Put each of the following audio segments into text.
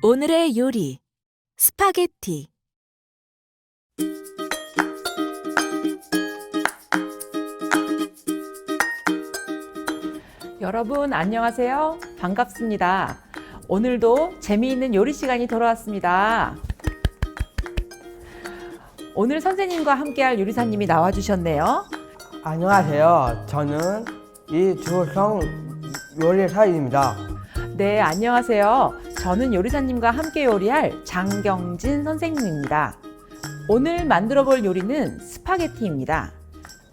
오늘의 요리 스파게티. 여러분 안녕하세요. 반갑습니다. 오늘도 재미있는 요리 시간이 돌아왔습니다. 오늘 선생님과 함께할 요리사님이 나와주셨네요. 안녕하세요. 저는 이주성 요리사입니다. 네, 안녕하세요. 저는 요리사님과 함께 요리할 장경진 선생님입니다. 오늘 만들어 볼 요리는 스파게티입니다.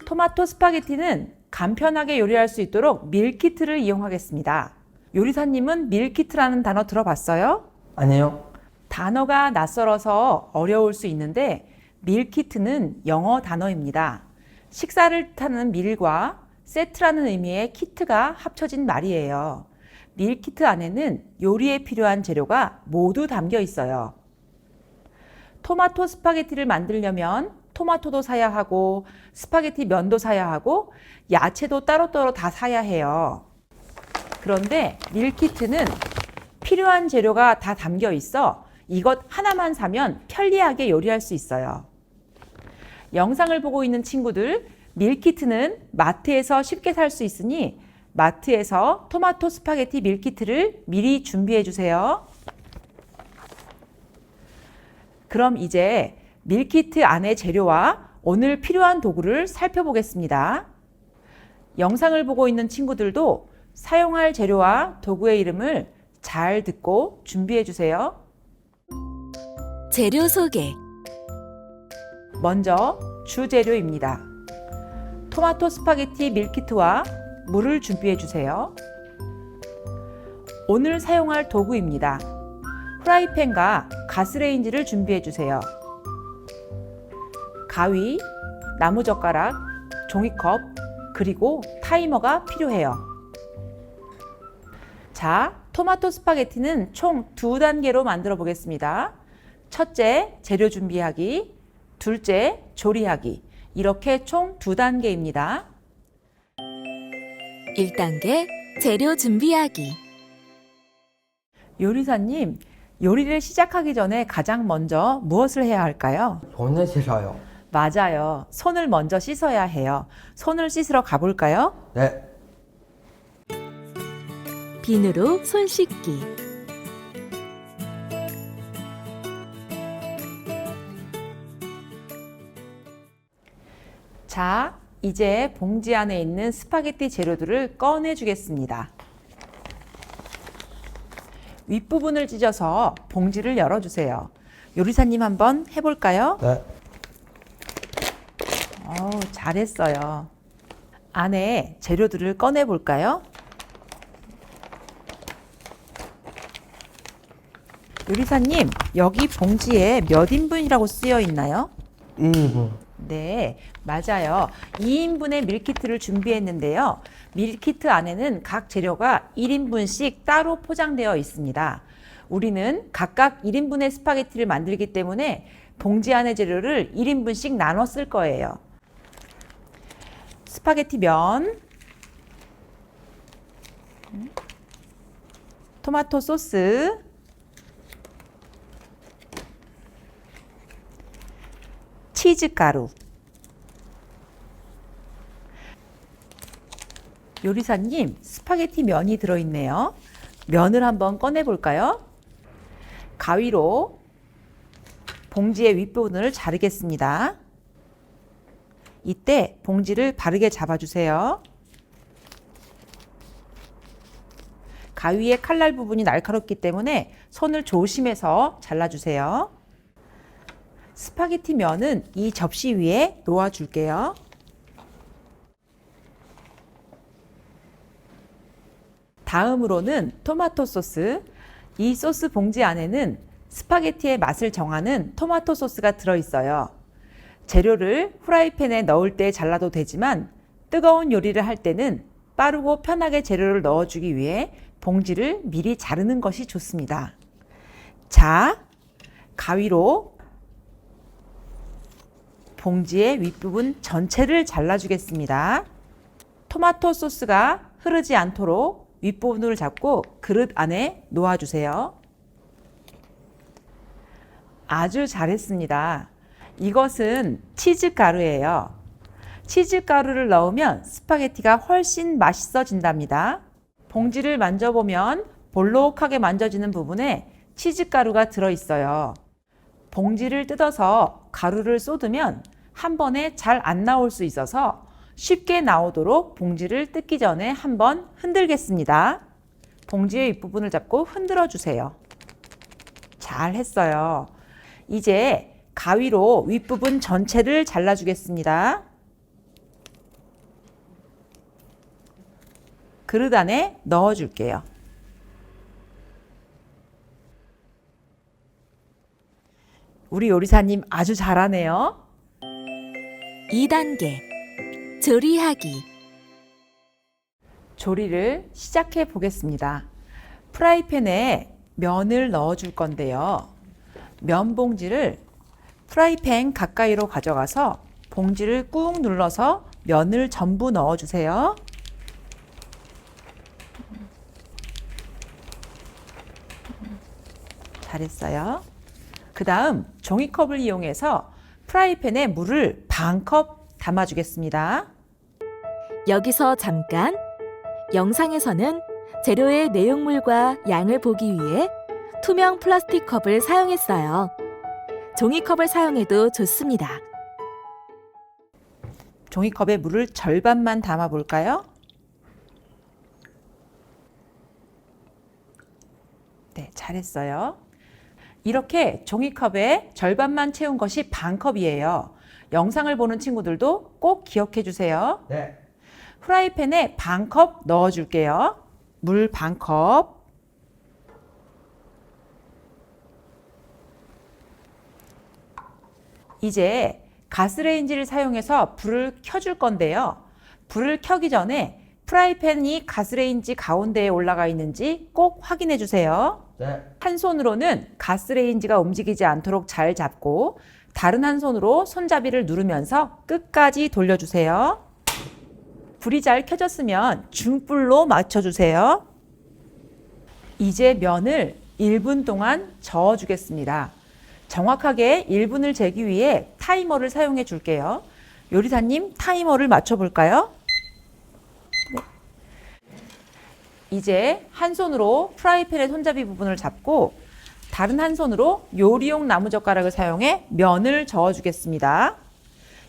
토마토 스파게티는 간편하게 요리할 수 있도록 밀키트를 이용하겠습니다. 요리사님은 밀키트라는 단어 들어봤어요? 아니요. 단어가 낯설어서 어려울 수 있는데 밀키트는 영어 단어입니다. 식사를 뜻하는 밀과 세트라는 의미의 키트가 합쳐진 말이에요. 밀키트 안에는 요리에 필요한 재료가 모두 담겨 있어요. 토마토 스파게티를 만들려면 토마토도 사야 하고 스파게티 면도 사야 하고 야채도 따로따로 다 사야 해요. 그런데 밀키트는 필요한 재료가 다 담겨 있어 이것 하나만 사면 편리하게 요리할 수 있어요. 영상을 보고 있는 친구들, 밀키트는 마트에서 쉽게 살 수 있으니 마트에서 토마토 스파게티 밀키트를 미리 준비해 주세요. 그럼 이제 밀키트 안의 재료와 오늘 필요한 도구를 살펴보겠습니다. 영상을 보고 있는 친구들도 사용할 재료와 도구의 이름을 잘 듣고 준비해 주세요. 재료 소개. 먼저 주재료입니다. 토마토 스파게티 밀키트와 물을 준비해 주세요. 오늘 사용할 도구입니다. 프라이팬과 가스레인지를 준비해 주세요. 가위, 나무젓가락, 종이컵, 그리고 타이머가 필요해요. 자, 토마토 스파게티는 총 2단계로 만들어 보겠습니다. 첫째, 재료 준비하기. 둘째, 조리하기. 이렇게 총 2단계입니다. 1단계 재료 준비하기. 요리사님, 요리를 시작하기 전에 가장 먼저 무엇을 해야 할까요? 손을 씻어요. 맞아요. 손을 먼저 씻어야 해요. 손을 씻으러 가볼까요? 네. 비누로 손 씻기. 자, 이제 봉지 안에 있는 스파게티 재료들을 꺼내 주겠습니다. 윗부분을 찢어서 봉지를 열어주세요. 요리사님 한번 해볼까요? 네. 잘했어요. 안에 재료들을 꺼내 볼까요? 요리사님, 여기 봉지에 몇 인분이라고 쓰여 있나요? 2분. 네, 맞아요. 2인분의 밀키트를 준비했는데요. 밀키트 안에는 각 재료가 1인분씩 따로 포장되어 있습니다. 우리는 각각 1인분의 스파게티를 만들기 때문에 봉지 안의 재료를 1인분씩 나눠 쓸 거예요. 스파게티 면, 토마토 소스, 치즈 가루. 요리사님, 스파게티 면이 들어있네요. 면을 한번 꺼내 볼까요? 가위로 봉지의 윗부분을 자르겠습니다. 이때 봉지를 바르게 잡아주세요. 가위의 칼날 부분이 날카롭기 때문에 손을 조심해서 잘라주세요. 스파게티 면은 이 접시 위에 놓아줄게요. 다음으로는 토마토 소스. 이 소스 봉지 안에는 스파게티의 맛을 정하는 토마토 소스가 들어있어요. 재료를 후라이팬에 넣을 때 잘라도 되지만 뜨거운 요리를 할 때는 빠르고 편하게 재료를 넣어주기 위해 봉지를 미리 자르는 것이 좋습니다. 자, 가위로 봉지의 윗부분 전체를 잘라주겠습니다. 토마토 소스가 흐르지 않도록 윗부분을 잡고 그릇 안에 놓아주세요. 아주 잘했습니다. 이것은 치즈 가루예요. 치즈 가루를 넣으면 스파게티가 훨씬 맛있어진답니다. 봉지를 만져보면 볼록하게 만져지는 부분에 치즈 가루가 들어있어요. 봉지를 뜯어서 가루를 쏟으면 한 번에 잘 안 나올 수 있어서 쉽게 나오도록 봉지를 뜯기 전에 한번 흔들겠습니다. 봉지의 윗부분을 잡고 흔들어 주세요. 잘 했어요. 이제 가위로 윗부분 전체를 잘라주겠습니다. 그릇 안에 넣어줄게요. 우리 요리사님 아주 잘하네요. 2단계 조리하기. 조리를 시작해 보겠습니다. 프라이팬에 면을 넣어 줄 건데요. 면 봉지를 프라이팬 가까이로 가져가서 봉지를 꾹 눌러서 면을 전부 넣어 주세요. 잘했어요. 그 다음 종이컵을 이용해서 프라이팬에 물을 반 컵 담아주겠습니다. 여기서 잠깐. 영상에서는 재료의 내용물과 양을 보기 위해 투명 플라스틱 컵을 사용했어요. 종이컵을 사용해도 좋습니다. 종이컵에 물을 절반만 담아 볼까요? 네, 잘했어요. 이렇게 종이컵에 절반만 채운 것이 반 컵이에요. 영상을 보는 친구들도 꼭 기억해 주세요. 네. 프라이팬에 반 컵 넣어 줄게요. 물 반 컵. 이제 가스레인지를 사용해서 불을 켜줄 건데요. 불을 켜기 전에 프라이팬이 가스레인지 가운데에 올라가 있는지 꼭 확인해 주세요. 네. 한 손으로는 가스레인지가 움직이지 않도록 잘 잡고 다른 한 손으로 손잡이를 누르면서 끝까지 돌려주세요. 불이 잘 켜졌으면 중불로 맞춰주세요. 이제 면을 1분 동안 저어주겠습니다. 정확하게 1분을 재기 위해 타이머를 사용해 줄게요. 요리사님 타이머를 맞춰볼까요? 네. 이제 한 손으로 프라이팬의 손잡이 부분을 잡고 다른 한 손으로 요리용 나무젓가락을 사용해 면을 저어주겠습니다.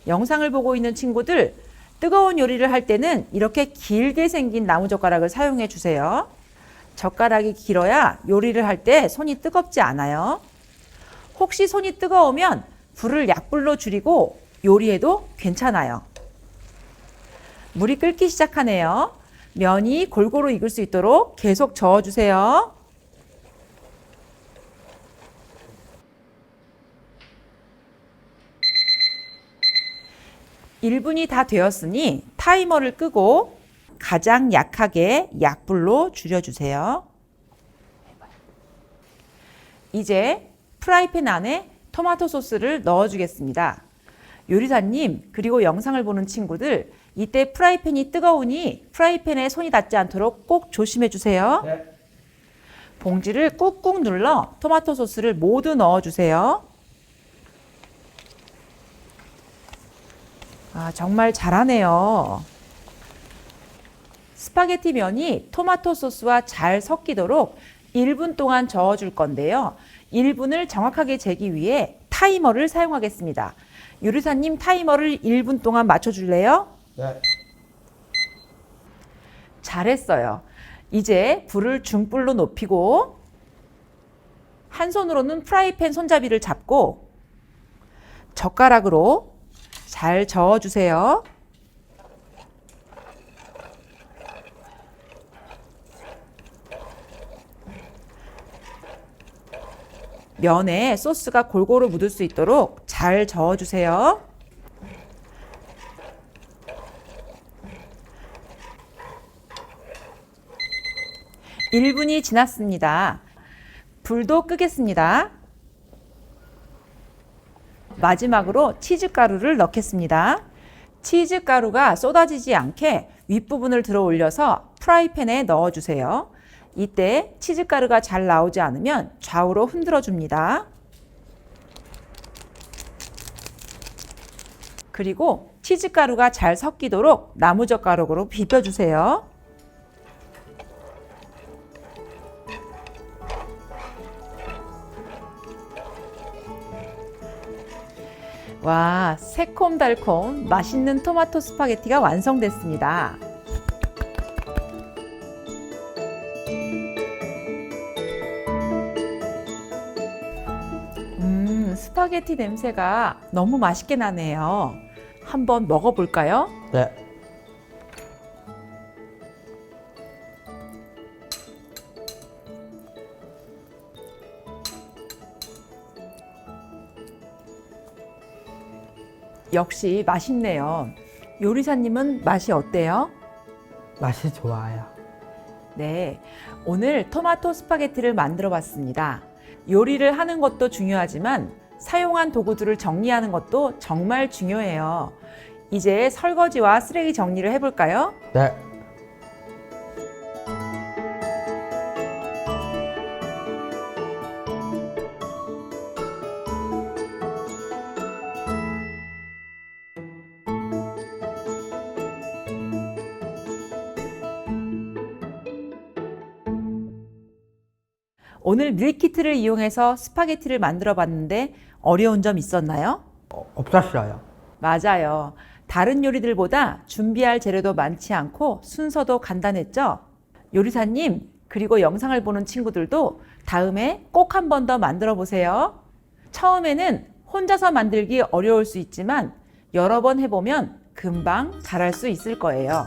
영상을 보고 있는 친구들, 뜨거운 요리를 할 때는 이렇게 길게 생긴 나무젓가락을 사용해 주세요. 젓가락이 길어야 요리를 할 때 손이 뜨겁지 않아요. 혹시 손이 뜨거우면 불을 약불로 줄이고 요리해도 괜찮아요. 물이 끓기 시작하네요. 면이 골고루 익을 수 있도록 계속 저어주세요. (1분이) 다 되었으니 타이머를 끄고 가장 약하게 약불로 줄여주세요. 이제 프라이팬 안에 토마토 소스를 넣어주겠습니다. 요리사님 그리고 영상을 보는 친구들, 이때 프라이팬이 뜨거우니 프라이팬에 손이 닿지 않도록 꼭 조심해 주세요. 네. 봉지를 꾹꾹 눌러 토마토 소스를 모두 넣어주세요. 아, 정말 잘하네요. 스파게티 면이 토마토 소스와 잘 섞이도록 1분 동안 저어줄 건데요. 1분을 정확하게 재기 위해 타이머를 사용하겠습니다. 요리사님 타이머를 1분 동안 맞춰줄래요? 네. 잘했어요. 이제 불을 중불로 높이고 한 손으로는 프라이팬 손잡이를 잡고 젓가락으로 잘 저어주세요. 면에 소스가 골고루 묻을 수 있도록 잘 저어주세요. (1분이) 지났습니다. 불도 끄겠습니다. 마지막으로 치즈가루를 넣겠습니다. 치즈가루가 쏟아지지 않게 윗부분을 들어 올려서 프라이팬에 넣어주세요. 이때 치즈가루가 잘 나오지 않으면 좌우로 흔들어 줍니다. 그리고 치즈가루가 잘 섞이도록 나무젓가락으로 비벼주세요. 와, 새콤달콤 맛있는 토마토 스파게티가 완성됐습니다. 스파게티 냄새가 너무 맛있게 나네요. 한번 먹어볼까요? 네. 역시 맛있네요. 요리사님은 맛이 어때요? 맛이 좋아요. 네, 오늘 토마토 스파게티를 만들어 봤습니다. 요리를 하는 것도 중요하지만 사용한 도구들을 정리하는 것도 정말 중요해요. 이제 설거지와 쓰레기 정리를 해볼까요? 네. 오늘 밀키트를 이용해서 스파게티를 만들어 봤는데 어려운 점 있었나요? 없었어요. 맞아요. 다른 요리들보다 준비할 재료도 많지 않고 순서도 간단했죠? 요리사님, 그리고 영상을 보는 친구들도 다음에 꼭 한 번 더 만들어 보세요. 처음에는 혼자서 만들기 어려울 수 있지만 여러 번 해보면 금방 잘할 수 있을 거예요.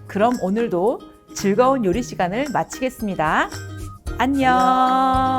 그럼 오늘도 즐거운 요리 시간을 마치겠습니다. 안녕.